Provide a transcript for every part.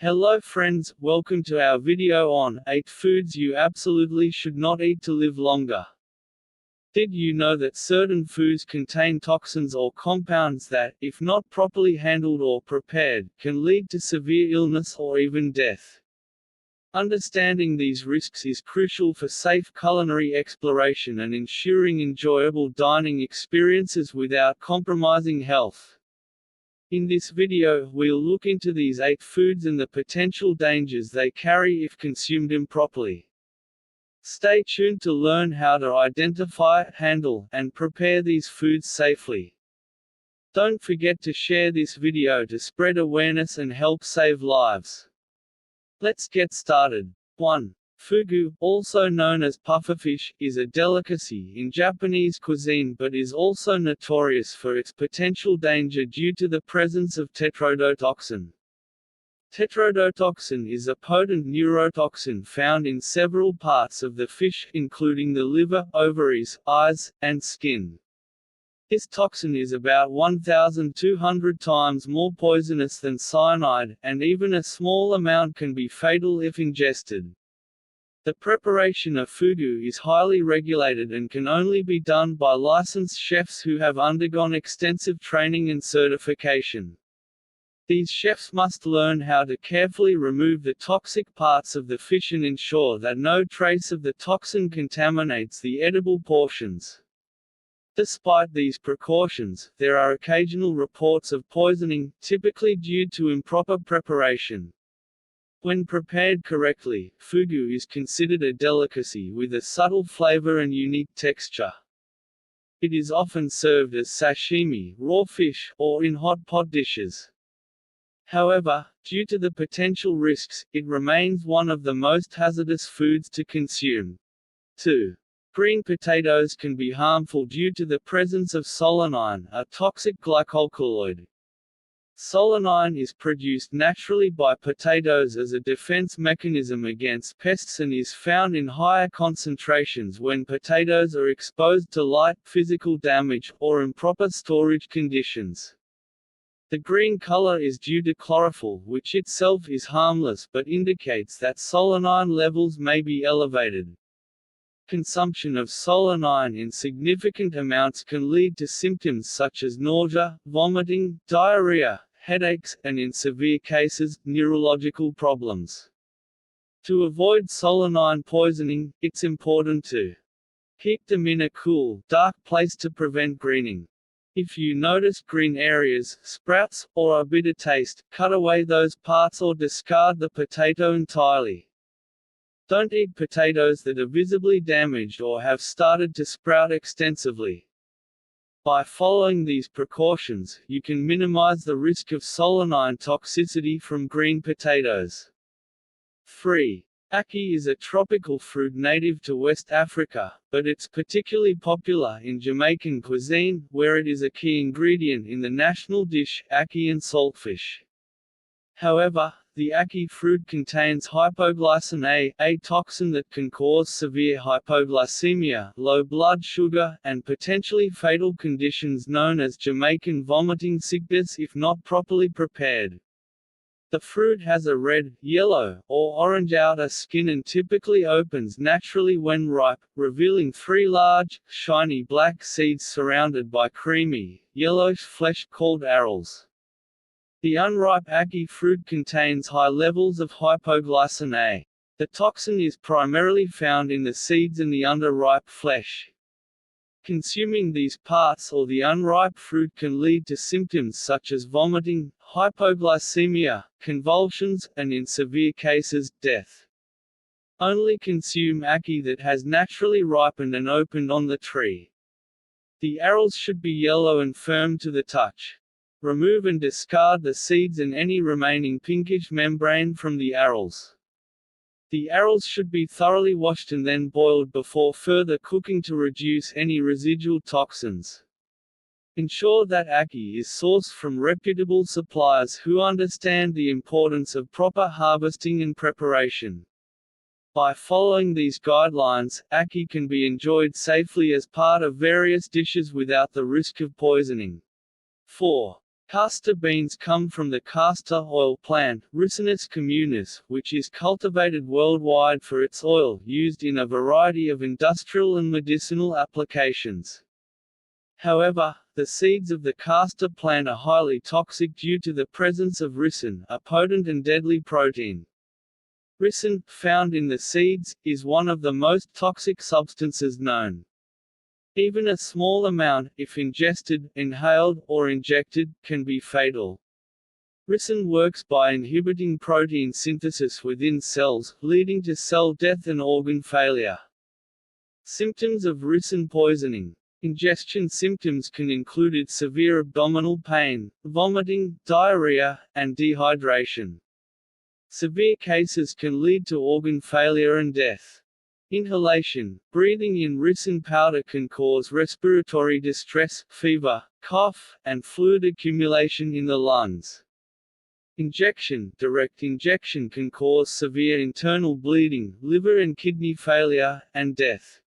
Hello friends, welcome to our video on 8 foods you absolutely should not eat to live longer. Did you know that certain foods contain toxins or compounds that, if not properly handled or prepared, can lead to severe illness or even death? Understanding these risks is crucial for safe culinary exploration and ensuring enjoyable dining experiences without compromising health. In this video, we'll look into these 8 foods and the potential dangers they carry if consumed improperly. Stay tuned to learn how to identify, handle, and prepare these foods safely. Don't forget to share this video to spread awareness and help save lives. Let's get started. 1. Fugu, also known as pufferfish, is a delicacy in Japanese cuisine but is also notorious for its potential danger due to the presence of tetrodotoxin. Tetrodotoxin is a potent neurotoxin found in several parts of the fish, including the liver, ovaries, eyes, and skin. This toxin is about 1,200 times more poisonous than cyanide, and even a small amount can be fatal if ingested. The preparation of fugu is highly regulated and can only be done by licensed chefs who have undergone extensive training and certification. These chefs must learn how to carefully remove the toxic parts of the fish and ensure that no trace of the toxin contaminates the edible portions. Despite these precautions, there are occasional reports of poisoning, typically due to improper preparation. When prepared correctly, fugu is considered a delicacy with a subtle flavor and unique texture. It is often served as sashimi, raw fish, or in hot pot dishes. However, due to the potential risks, it remains one of the most hazardous foods to consume. 2. Green potatoes can be harmful due to the presence of solanine, a toxic glycoalkaloid. Solanine is produced naturally by potatoes as a defense mechanism against pests and is found in higher concentrations when potatoes are exposed to light, physical damage, or improper storage conditions. The green color is due to chlorophyll, which itself is harmless but indicates that solanine levels may be elevated. Consumption of solanine in significant amounts can lead to symptoms such as nausea, vomiting, diarrhea, headaches, and in severe cases, neurological problems. To avoid solanine poisoning, it's important to keep them in a cool, dark place to prevent greening. If you notice green areas, sprouts, or a bitter taste, cut away those parts or discard the potato entirely. Don't eat potatoes that are visibly damaged or have started to sprout extensively. By following these precautions, you can minimize the risk of solanine toxicity from green potatoes. 3. Ackee is a tropical fruit native to West Africa, but it's particularly popular in Jamaican cuisine, where it is a key ingredient in the national dish, ackee and saltfish. However, the ackee fruit contains hypoglycin A, toxin that can cause severe hypoglycemia, low blood sugar, and potentially fatal conditions known as Jamaican vomiting sickness if not properly prepared. The fruit has a red, yellow, or orange outer skin and typically opens naturally when ripe, revealing 3 large, shiny black seeds surrounded by creamy, yellowish flesh called arils. The unripe ackee fruit contains high levels of hypoglycin A. The toxin is primarily found in the seeds and the underripe flesh. Consuming these parts or the unripe fruit can lead to symptoms such as vomiting, hypoglycemia, convulsions, and in severe cases, death. Only consume ackee that has naturally ripened and opened on the tree. The arils should be yellow and firm to the touch. Remove and discard the seeds and any remaining pinkish membrane from the arils. The arils should be thoroughly washed and then boiled before further cooking to reduce any residual toxins. Ensure that ackee is sourced from reputable suppliers who understand the importance of proper harvesting and preparation. By following these guidelines, ackee can be enjoyed safely as part of various dishes without the risk of poisoning. 4. Castor beans come from the castor oil plant, Ricinus communis, which is cultivated worldwide for its oil, used in a variety of industrial and medicinal applications. However, the seeds of the castor plant are highly toxic due to the presence of ricin, a potent and deadly protein. Ricin, found in the seeds, is one of the most toxic substances known. Even a small amount, if ingested, inhaled, or injected, can be fatal. Ricin works by inhibiting protein synthesis within cells, leading to cell death and organ failure. Symptoms of ricin poisoning. Ingestion symptoms can include severe abdominal pain, vomiting, diarrhea, and dehydration. Severe cases can lead to organ failure and death. Inhalation. Breathing in ricin powder can cause respiratory distress, fever, cough, and fluid accumulation in the lungs. Injection. Direct injection can cause severe internal bleeding, liver and kidney failure, and death.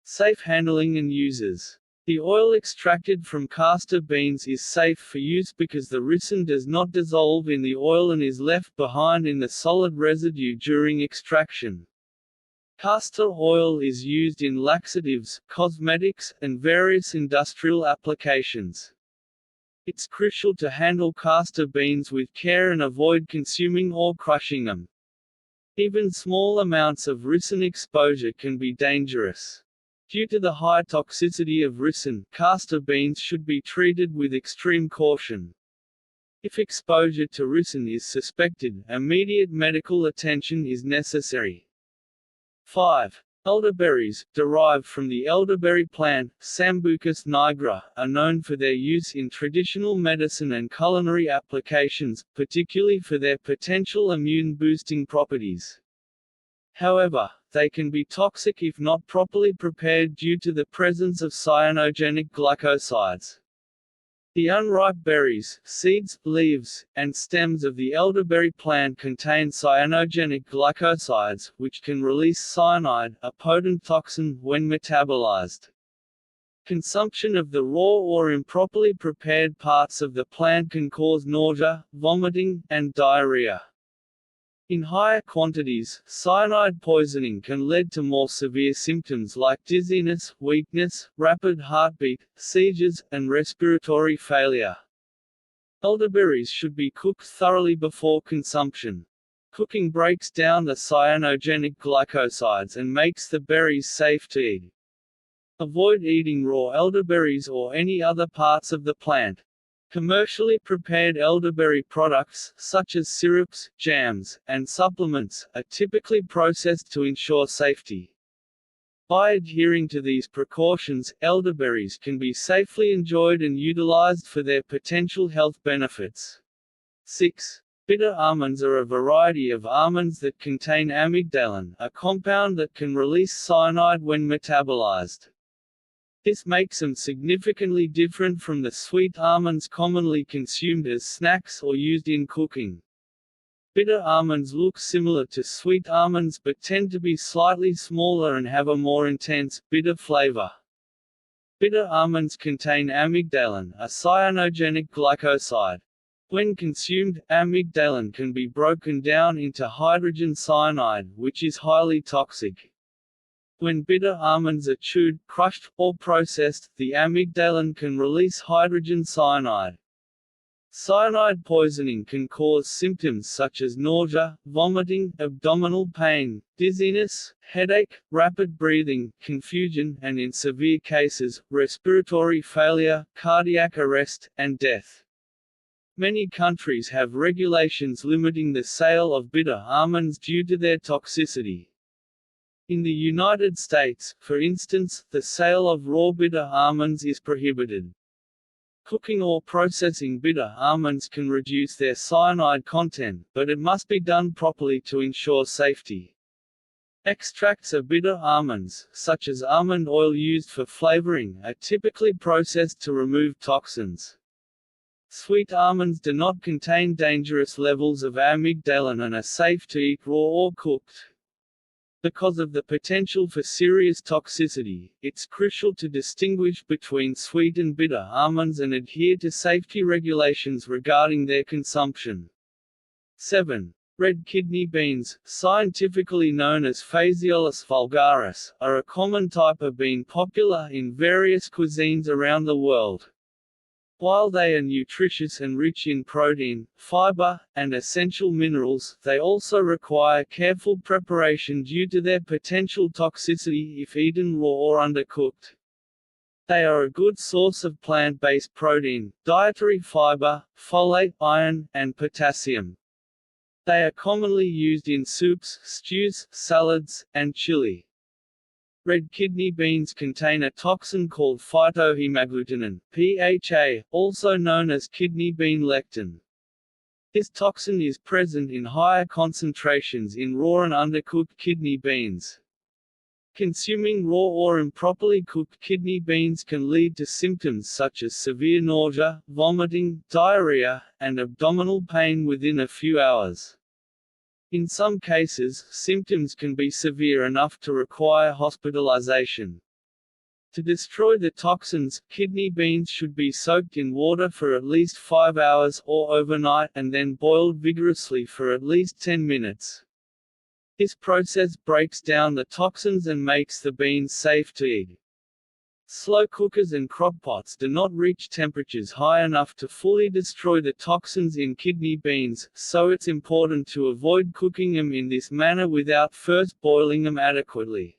Safe handling and uses. The oil extracted from castor beans is safe for use because the ricin does not dissolve in the oil and is left behind in the solid residue during extraction. Castor oil is used in laxatives, cosmetics, and various industrial applications. It's crucial to handle castor beans with care and avoid consuming or crushing them. Even small amounts of ricin exposure can be dangerous. Due to the high toxicity of ricin, castor beans should be treated with extreme caution. If exposure to ricin is suspected, immediate medical attention is necessary. 5. Elderberries, derived from the elderberry plant, Sambucus nigra, are known for their use in traditional medicine and culinary applications, particularly for their potential immune-boosting properties. However, they can be toxic if not properly prepared due to the presence of cyanogenic glycosides. The unripe berries, seeds, leaves, and stems of the elderberry plant contain cyanogenic glycosides, which can release cyanide, a potent toxin, when metabolized. Consumption of the raw or improperly prepared parts of the plant can cause nausea, vomiting, and diarrhea. In higher quantities, cyanide poisoning can lead to more severe symptoms like dizziness, weakness, rapid heartbeat, seizures, and respiratory failure. Elderberries should be cooked thoroughly before consumption. Cooking breaks down the cyanogenic glycosides and makes the berries safe to eat. Avoid eating raw elderberries or any other parts of the plant. Commercially prepared elderberry products, such as syrups, jams, and supplements, are typically processed to ensure safety. By adhering to these precautions, elderberries can be safely enjoyed and utilized for their potential health benefits. 6. Bitter almonds are a variety of almonds that contain amygdalin, a compound that can release cyanide when metabolized. This makes them significantly different from the sweet almonds commonly consumed as snacks or used in cooking. Bitter almonds look similar to sweet almonds but tend to be slightly smaller and have a more intense, bitter flavor. Bitter almonds contain amygdalin, a cyanogenic glycoside. When consumed, amygdalin can be broken down into hydrogen cyanide, which is highly toxic. When bitter almonds are chewed, crushed, or processed, the amygdalin can release hydrogen cyanide. Cyanide poisoning can cause symptoms such as nausea, vomiting, abdominal pain, dizziness, headache, rapid breathing, confusion, and in severe cases, respiratory failure, cardiac arrest, and death. Many countries have regulations limiting the sale of bitter almonds due to their toxicity. In the United States, for instance, the sale of raw bitter almonds is prohibited. Cooking or processing bitter almonds can reduce their cyanide content, but it must be done properly to ensure safety. Extracts of bitter almonds, such as almond oil used for flavoring, are typically processed to remove toxins. Sweet almonds do not contain dangerous levels of amygdalin and are safe to eat raw or cooked. Because of the potential for serious toxicity, it's crucial to distinguish between sweet and bitter almonds and adhere to safety regulations regarding their consumption. 7. Red kidney beans, scientifically known as Phaseolus vulgaris, are a common type of bean popular in various cuisines around the world. While they are nutritious and rich in protein, fiber, and essential minerals, they also require careful preparation due to their potential toxicity if eaten raw or undercooked. They are a good source of plant-based protein, dietary fiber, folate, iron, and potassium. They are commonly used in soups, stews, salads, and chili. Red kidney beans contain a toxin called phytohemagglutinin (PHA), also known as kidney bean lectin. This toxin is present in higher concentrations in raw and undercooked kidney beans. Consuming raw or improperly cooked kidney beans can lead to symptoms such as severe nausea, vomiting, diarrhea, and abdominal pain within a few hours. In some cases, symptoms can be severe enough to require hospitalization. To destroy the toxins, kidney beans should be soaked in water for at least 5 hours or overnight and then boiled vigorously for at least 10 minutes. This process breaks down the toxins and makes the beans safe to eat. Slow cookers and crockpots do not reach temperatures high enough to fully destroy the toxins in kidney beans, so it's important to avoid cooking them in this manner without first boiling them adequately.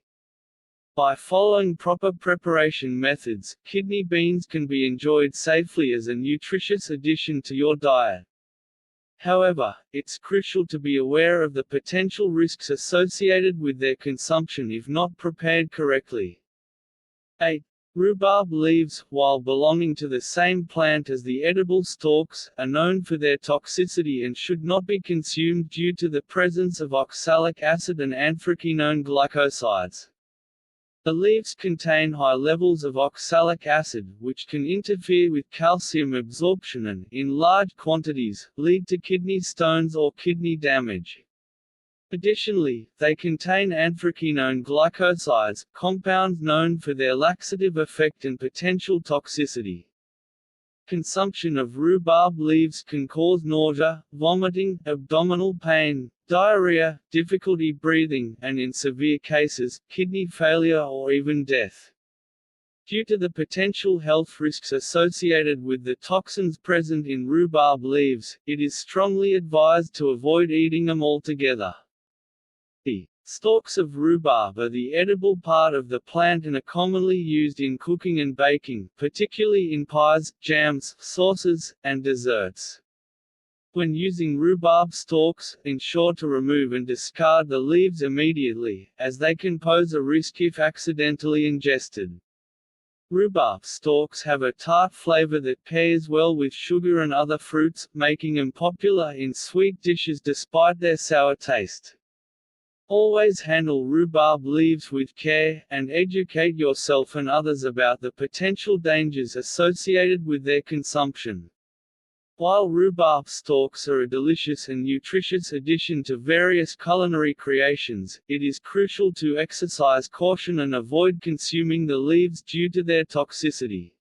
By following proper preparation methods, kidney beans can be enjoyed safely as a nutritious addition to your diet. However, it's crucial to be aware of the potential risks associated with their consumption if not prepared correctly. 8. Rhubarb leaves, while belonging to the same plant as the edible stalks, are known for their toxicity and should not be consumed due to the presence of oxalic acid and anthraquinone glycosides. The leaves contain high levels of oxalic acid, which can interfere with calcium absorption and, in large quantities, lead to kidney stones or kidney damage. Additionally, they contain anthraquinone glycosides, compounds known for their laxative effect and potential toxicity. Consumption of rhubarb leaves can cause nausea, vomiting, abdominal pain, diarrhea, difficulty breathing, and in severe cases, kidney failure or even death. Due to the potential health risks associated with the toxins present in rhubarb leaves, it is strongly advised to avoid eating them altogether. The stalks of rhubarb are the edible part of the plant and are commonly used in cooking and baking, particularly in pies, jams, sauces, and desserts. When using rhubarb stalks, ensure to remove and discard the leaves immediately, as they can pose a risk if accidentally ingested. Rhubarb stalks have a tart flavor that pairs well with sugar and other fruits, making them popular in sweet dishes despite their sour taste. Always handle rhubarb leaves with care, and educate yourself and others about the potential dangers associated with their consumption. While rhubarb stalks are a delicious and nutritious addition to various culinary creations, it is crucial to exercise caution and avoid consuming the leaves due to their toxicity.